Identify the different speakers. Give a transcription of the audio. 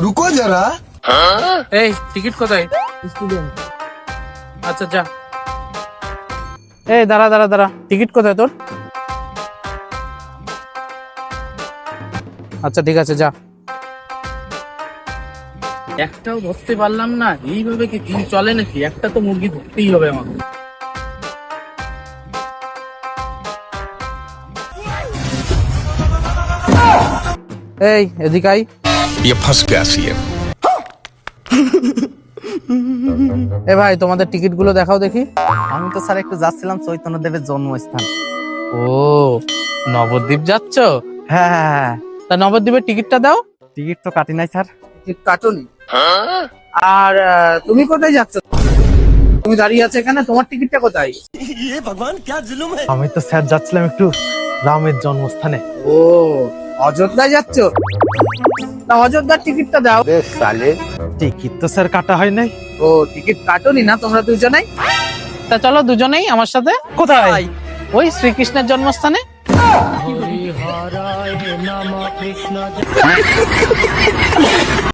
Speaker 1: रुको जरा।
Speaker 2: এই টিকিট কোথায়? স্টুডেন্ট। আচ্ছা যা। এই দাঁড়া দাঁড়া দাঁড়া, টিকিট কোথায় তোর? আচ্ছা ঠিক আছে যা। একটাও ধরতে পারলাম না, এইভাবে কি দিন চলে নাকি? একটা তো মুরগি ধরতেই হবে আমাকে। এই এদিকে আই।
Speaker 3: ये फंस गया सीएम।
Speaker 2: এ ভাই তোমাদের টিকিট গুলো দেখাও দেখি।
Speaker 4: আমি তো স্যার একটু যাচ্ছিলাম চৈতন্যদেবের জন্মস্থান।
Speaker 2: ও নবদ্বীপ যাচ্ছ?
Speaker 4: হ্যাঁ হ্যাঁ হ্যাঁ।
Speaker 2: তা নবদ্বীপের টিকিটটা দাও।
Speaker 4: টিকিট তো কাটি নাই স্যার।
Speaker 2: টিকিট কাটুনি? আর তুমি কোথায় যাচ্ছ? তুমি দাঁড়িয়ে আছো এখানে, তোমার টিকিটটা কোথায়?
Speaker 4: আমি তো স্যার যাচ্ছিলাম একটু রামের জন্মস্থানে।
Speaker 2: ও অযোধ্যায় যাচ্ছ? না অযোধ্যার টিকিটটা দাও।
Speaker 4: টিকিট তো স্যার কাটা হয় নাই।
Speaker 2: ও টিকিট কাটুনি না তোমরা দুজনেই? তা চলো দুজনেই আমার সাথে।
Speaker 4: কোথায়?
Speaker 2: ওই শ্রীকৃষ্ণের জন্মস্থানে।